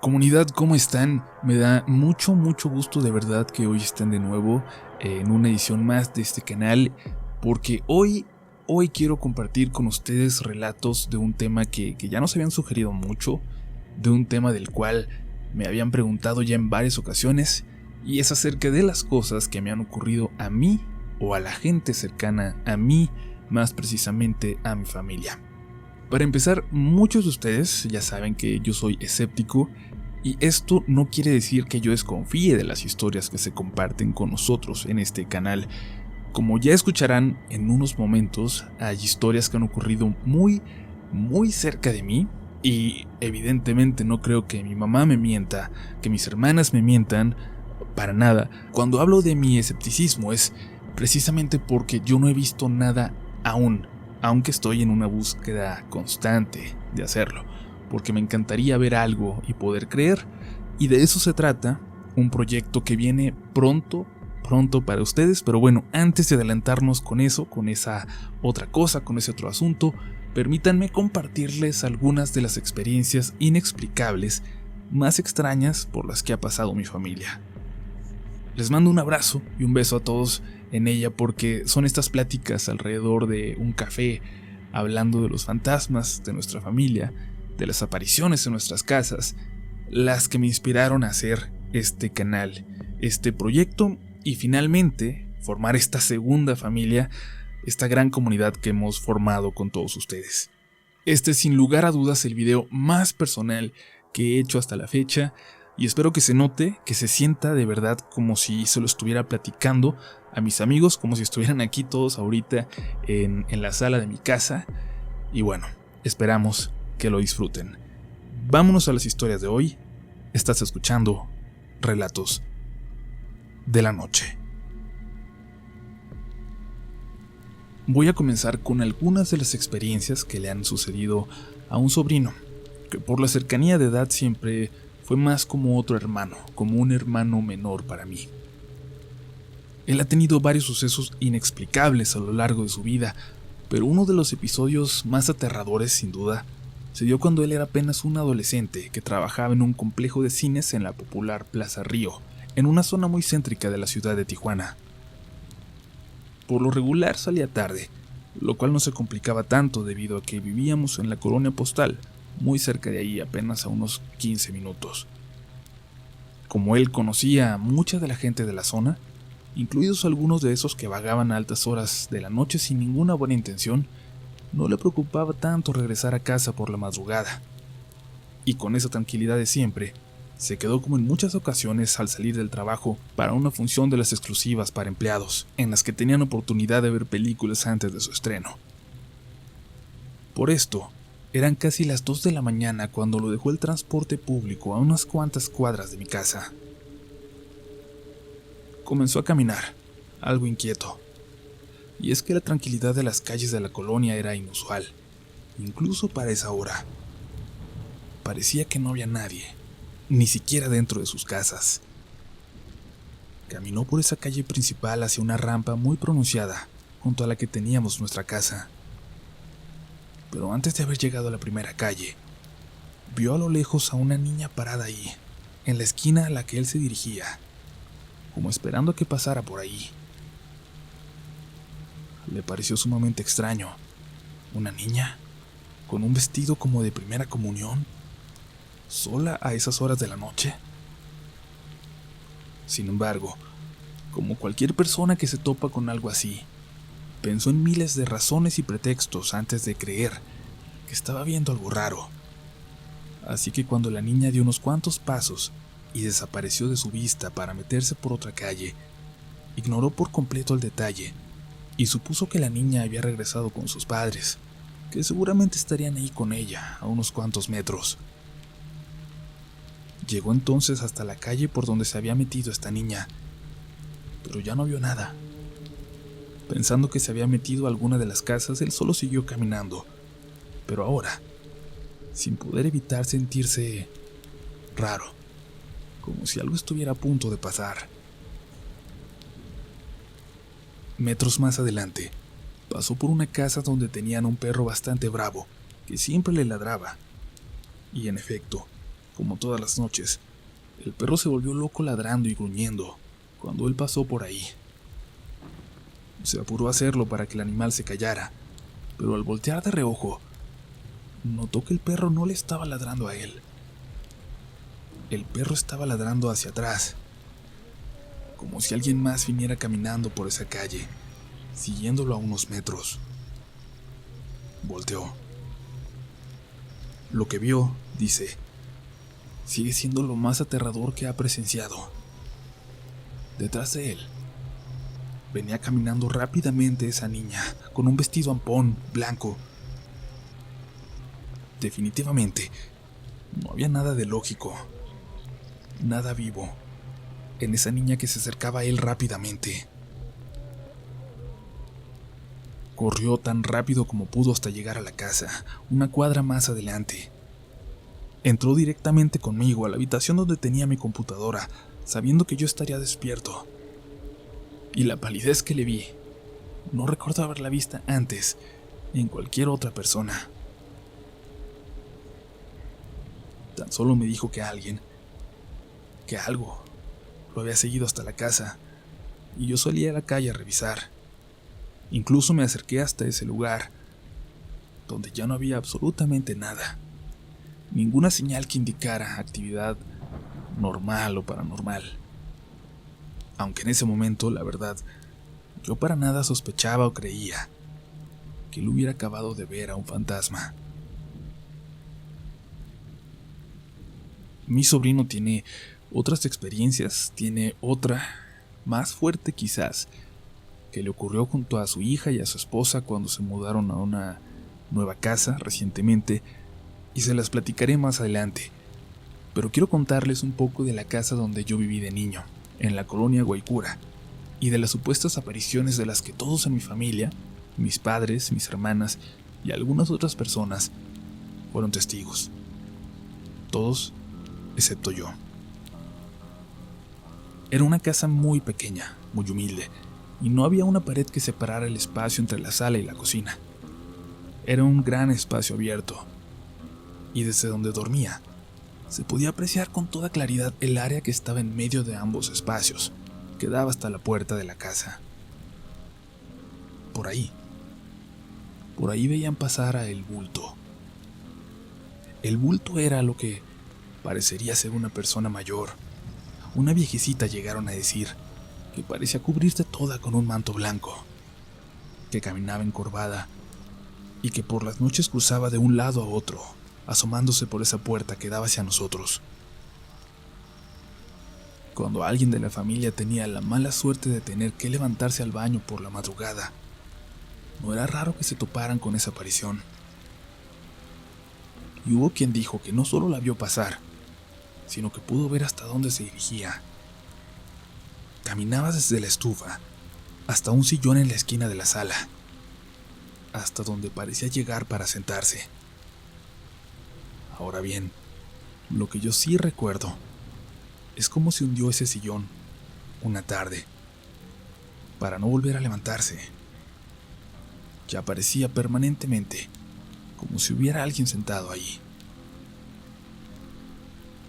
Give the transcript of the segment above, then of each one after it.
Comunidad, ¿cómo están? Me da mucho gusto de verdad que hoy estén de nuevo en una edición más de este canal, porque hoy quiero compartir con ustedes relatos de un tema que ya nos habían sugerido mucho, de un tema del cual me habían preguntado ya en varias ocasiones, y es acerca de las cosas que me han ocurrido a mí o a la gente cercana a mí, más precisamente a mi familia. Para empezar, muchos de ustedes ya saben que yo soy escéptico y esto no quiere decir que yo desconfíe de las historias que se comparten con nosotros en este canal. Como ya escucharán en unos momentos, hay historias que han ocurrido muy cerca de mí y evidentemente no creo que mi mamá me mienta, que mis hermanas me mientan, para nada. Cuando hablo de mi escepticismo es precisamente porque yo no he visto nada aún, aunque estoy en una búsqueda constante de hacerlo, porque me encantaría ver algo y poder creer, y de eso se trata un proyecto que viene pronto para ustedes. Pero bueno, antes de adelantarnos con eso, con esa otra cosa, con ese otro asunto, permítanme compartirles algunas de las experiencias inexplicables más extrañas por las que ha pasado mi familia. Les mando un abrazo y un beso a todos en ella, porque son estas pláticas alrededor de un café, hablando de los fantasmas de nuestra familia, de las apariciones en nuestras casas, las que me inspiraron a hacer este canal, este proyecto y finalmente formar esta segunda familia, esta gran comunidad que hemos formado con todos ustedes. Este es sin lugar a dudas el video más personal que he hecho hasta la fecha, y espero que se note, que se sienta de verdad como si se lo estuviera platicando a mis amigos, como si estuvieran aquí todos ahorita en la sala de mi casa. Y bueno, esperamos que lo disfruten. Vámonos a las historias de hoy. Estás escuchando Relatos de la Noche. Voy a comenzar con algunas de las experiencias que le han sucedido a un sobrino, que por la cercanía de edad siempre fue más como otro hermano, como un hermano menor para mí. Él ha tenido varios sucesos inexplicables a lo largo de su vida, pero uno de los episodios más aterradores, sin duda, se dio cuando él era apenas un adolescente que trabajaba en un complejo de cines en la popular Plaza Río, en una zona muy céntrica de la ciudad de Tijuana. Por lo regular salía tarde, lo cual no se complicaba tanto debido a que vivíamos en la colonia postal, muy cerca de ahí, apenas a unos 15 minutos. Como él conocía a mucha de la gente de la zona, incluidos algunos de esos que vagaban a altas horas de la noche sin ninguna buena intención, no le preocupaba tanto regresar a casa por la madrugada. Y con esa tranquilidad de siempre, se quedó como en muchas ocasiones al salir del trabajo para una función de las exclusivas para empleados, en las que tenían oportunidad de ver películas antes de su estreno. Por esto, eran casi las 2 de la mañana cuando lo dejó el transporte público a unas cuantas cuadras de mi casa. Comenzó a caminar, algo inquieto. Y es que la tranquilidad de las calles de la colonia era inusual, incluso para esa hora. Parecía que no había nadie, ni siquiera dentro de sus casas. Caminó por esa calle principal hacia una rampa muy pronunciada, junto a la que teníamos nuestra casa. Pero antes de haber llegado a la primera calle, vio a lo lejos a una niña parada ahí, en la esquina a la que él se dirigía, como esperando a que pasara por ahí. Le pareció sumamente extraño. Una niña, con un vestido como de primera comunión, sola a esas horas de la noche. Sin embargo, como cualquier persona que se topa con algo así, pensó en miles de razones y pretextos antes de creer que estaba viendo algo raro. Así que cuando la niña dio unos cuantos pasos y desapareció de su vista para meterse por otra calle, ignoró por completo el detalle y supuso que la niña había regresado con sus padres, que seguramente estarían ahí con ella a unos cuantos metros. Llegó entonces hasta la calle por donde se había metido esta niña, pero ya no vio nada. Pensando que se había metido a alguna de las casas, él solo siguió caminando, pero ahora, sin poder evitar sentirse raro, como si algo estuviera a punto de pasar. Metros más adelante, pasó por una casa donde tenían un perro bastante bravo, que siempre le ladraba. Y en efecto, Como todas las noches, el perro se volvió loco ladrando y gruñendo cuando él pasó por ahí. Se apuró a hacerlo para que el animal se callara, pero al voltear de reojo, notó que el perro no le estaba ladrando a él. El perro estaba ladrando hacia atrás, como si alguien más viniera caminando por esa calle, siguiéndolo a unos metros. Volteó. Lo que vio, dice, sigue siendo lo más aterrador que ha presenciado. Detrás de él, venía caminando rápidamente esa niña, con un vestido ampón, blanco. Definitivamente, no había nada de lógico, nada vivo, en esa niña que se acercaba a él rápidamente. Corrió tan rápido como pudo hasta llegar a la casa, una cuadra más adelante. Entró directamente conmigo a la habitación donde tenía mi computadora, sabiendo que yo estaría despierto. Y la palidez que le vi, no recuerdo haberla vista antes en cualquier otra persona. Tan solo me dijo que algo, lo había seguido hasta la casa, y yo salí a la calle a revisar. Incluso me acerqué hasta ese lugar, donde ya no había absolutamente nada. Ninguna señal que indicara actividad normal o paranormal. Aunque en ese momento, la verdad, yo para nada sospechaba o creía que él hubiera acabado de ver a un fantasma. Mi sobrino tiene otras experiencias, tiene otra, más fuerte quizás, que le ocurrió junto a su hija y a su esposa cuando se mudaron a una nueva casa recientemente, y se las platicaré más adelante. Pero quiero contarles un poco de la casa donde yo viví de niño, en la colonia Guaycura, y de las supuestas apariciones de las que todos en mi familia, mis padres, mis hermanas y algunas otras personas, fueron testigos. Todos, excepto yo. Era una casa muy pequeña, muy humilde, y no había una pared que separara el espacio entre la sala y la cocina. Era un gran espacio abierto, y desde donde dormía, se podía apreciar con toda claridad el área que estaba en medio de ambos espacios, que daba hasta la puerta de la casa. Por ahí veían pasar a el bulto. El bulto era lo que parecería ser una persona mayor. Una viejecita, llegaron a decir, que parecía cubrirse toda con un manto blanco, que caminaba encorvada y que por las noches cruzaba de un lado a otro, asomándose por esa puerta que daba hacia nosotros. Cuando alguien de la familia tenía la mala suerte de tener que levantarse al baño por la madrugada, no era raro que se toparan con esa aparición. Y hubo quien dijo que no solo la vio pasar, sino que pudo ver hasta dónde se dirigía. Caminaba desde la estufa hasta un sillón en la esquina de la sala, hasta donde parecía llegar para sentarse. Ahora bien, lo que yo sí recuerdo es cómo se hundió ese sillón una tarde, para no volver a levantarse. Ya aparecía permanentemente, como si hubiera alguien sentado ahí.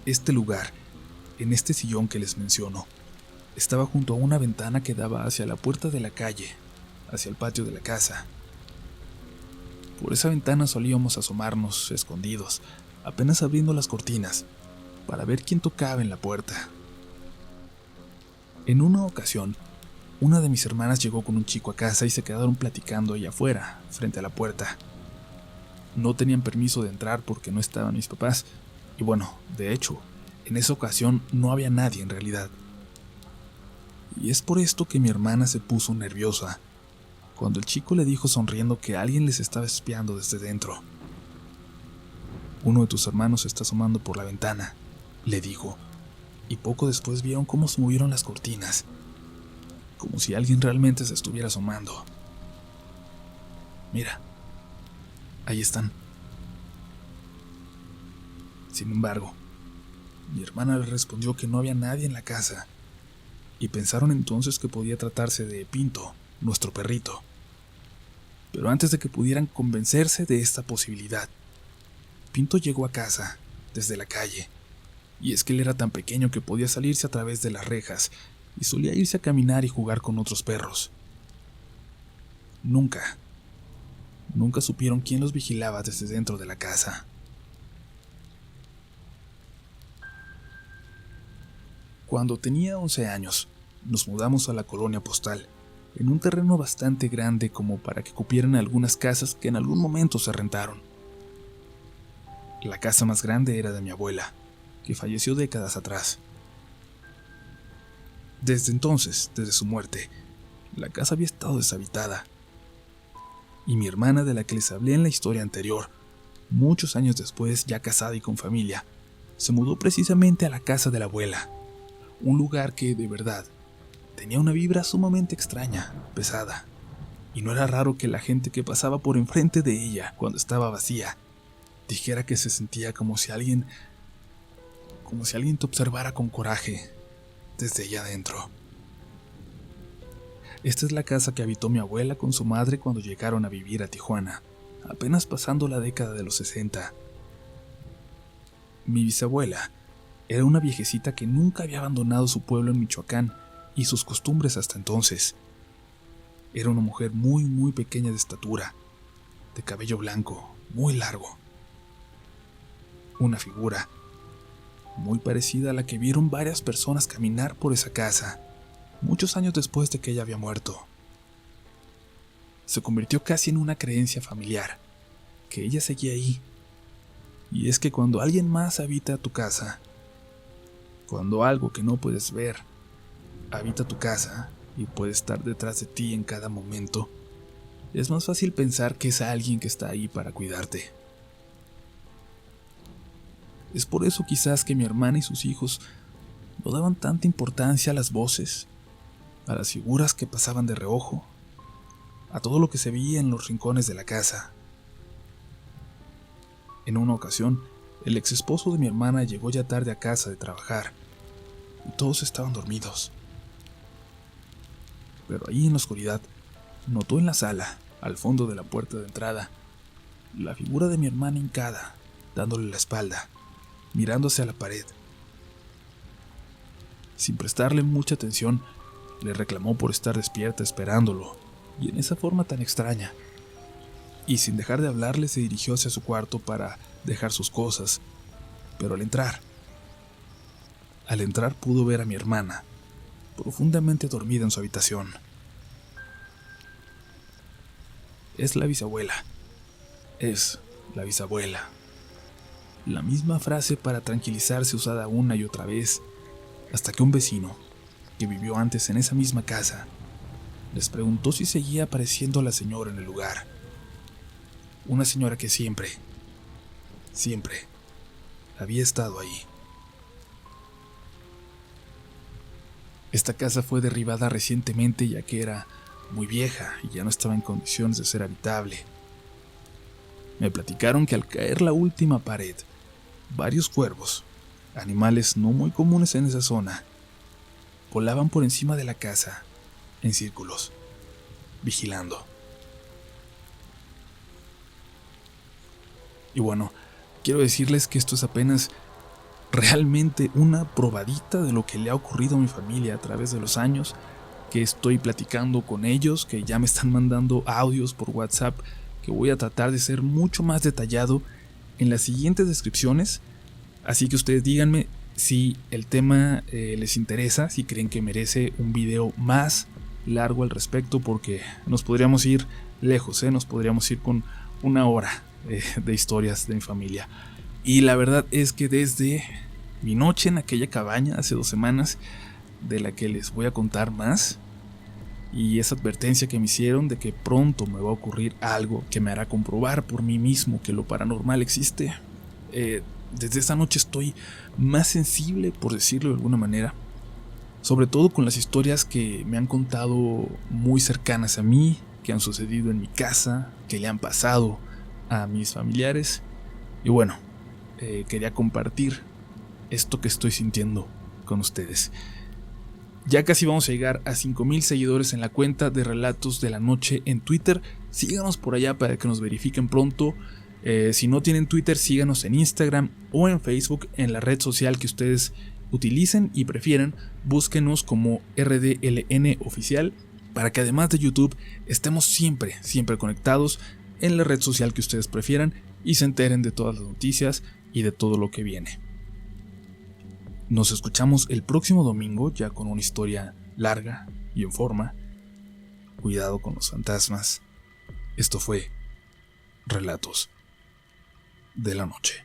Este lugar, en este sillón que les menciono, estaba junto a una ventana que daba hacia la puerta de la calle, hacia el patio de la casa. Por esa ventana solíamos asomarnos escondidos, apenas abriendo las cortinas, para ver quién tocaba en la puerta. En una ocasión, una de mis hermanas llegó con un chico a casa y se quedaron platicando allá afuera, frente a la puerta. No tenían permiso de entrar porque no estaban mis papás, y bueno, de hecho, en esa ocasión no había nadie en realidad. Y es por esto que mi hermana se puso nerviosa, cuando el chico le dijo sonriendo que alguien les estaba espiando desde dentro. «Uno de tus hermanos se está asomando por la ventana», le dijo, y poco después vieron cómo se movieron las cortinas, como si alguien realmente se estuviera asomando. «Mira, ahí están». Sin embargo, mi hermana le respondió que no había nadie en la casa, y pensaron entonces que podía tratarse de Pinto, nuestro perrito. Pero antes de que pudieran convencerse de esta posibilidad, Pinto llegó a casa desde la calle Y es que él era tan pequeño que podía salirse a través de las rejas y solía irse a caminar y jugar con otros perros. Nunca supieron quién los vigilaba desde dentro de la casa. Cuando tenía 11 años, nos mudamos a la colonia postal, en un terreno bastante grande como para que cupieran algunas casas que en algún momento se rentaron. La casa más grande era de mi abuela, que falleció décadas atrás. Desde entonces, desde su muerte, la casa había estado deshabitada. Y mi hermana, de la que les hablé en la historia anterior, muchos años después, ya casada y con familia, se mudó precisamente a la casa de la abuela, un lugar que, de verdad, tenía una vibra sumamente extraña, pesada, y no era raro que la gente que pasaba por enfrente de ella, cuando estaba vacía, dijera que se sentía como si alguien te observara con coraje desde allá adentro. Esta es la casa que habitó mi abuela con su madre cuando llegaron a vivir a Tijuana, apenas pasando la década de los 60. Mi bisabuela era una viejecita que nunca había abandonado su pueblo en Michoacán y sus costumbres hasta entonces. Era una mujer muy, muy pequeña de estatura, de cabello blanco, muy largo. Una figura muy parecida a la que vieron varias personas caminar por esa casa, muchos años después de que ella había muerto. Se convirtió casi en una creencia familiar, que ella seguía ahí. Y es que cuando alguien más habita tu casa, cuando algo que no puedes ver habita tu casa y puede estar detrás de ti en cada momento, es más fácil pensar que es alguien que está ahí para cuidarte. Es por eso quizás que mi hermana y sus hijos no daban tanta importancia a las voces, a las figuras que pasaban de reojo, a todo lo que se veía en los rincones de la casa. En una ocasión, el ex esposo de mi hermana llegó ya tarde a casa de trabajar y todos estaban dormidos. Pero ahí en la oscuridad, notó en la sala, al fondo de la puerta de entrada, la figura de mi hermana hincada, dándole la espalda, mirando hacia la pared. Sin prestarle mucha atención, le reclamó por estar despierta esperándolo, y en esa forma tan extraña. Y sin dejar de hablarle se dirigió hacia su cuarto para dejar sus cosas, pero al entrar pudo ver a mi hermana, profundamente dormida en su habitación. Es la bisabuela. Es la bisabuela. La misma frase para tranquilizarse usada una y otra vez, hasta que un vecino, que vivió antes en esa misma casa, les preguntó si seguía apareciendo la señora en el lugar. Una señora que siempre había estado ahí. Esta casa fue derribada recientemente ya que era muy vieja y ya no estaba en condiciones de ser habitable. Me platicaron que al caer la última pared, varios cuervos, animales no muy comunes en esa zona, volaban por encima de la casa, en círculos, vigilando. Y bueno, quiero decirles que esto es apenas realmente una probadita de lo que le ha ocurrido a mi familia a través de los años, que estoy platicando con ellos, que ya me están mandando audios por WhatsApp, que voy a tratar de ser mucho más detallado en las siguientes descripciones. Así que ustedes díganme si el tema les interesa, si creen que merece un video más largo al respecto, porque nos podríamos ir lejos, nos podríamos ir con una hora de historias de mi familia. Y la verdad es que desde mi noche en aquella cabaña hace 2 semanas, de la que les voy a contar más, y esa advertencia que me hicieron de que pronto me va a ocurrir algo que me hará comprobar por mí mismo que lo paranormal existe, desde esa noche estoy más sensible, por decirlo de alguna manera, sobre todo con las historias que me han contado muy cercanas a mí, que han sucedido en mi casa, que le han pasado a mis familiares. Y bueno, quería compartir esto que estoy sintiendo con ustedes. Ya casi vamos a llegar a 5,000 seguidores en la cuenta de Relatos de la Noche en Twitter. Síganos por allá para que nos verifiquen pronto. Si no tienen Twitter, síganos en Instagram o en Facebook, en la red social que ustedes utilicen y prefieran. Búsquenos como RDLN Oficial, para que además de YouTube estemos siempre conectados en la red social que ustedes prefieran y se enteren de todas las noticias y de todo lo que viene. Nos escuchamos el próximo domingo, ya con una historia larga y en forma. Cuidado con los fantasmas. Esto fue Relatos de la Noche.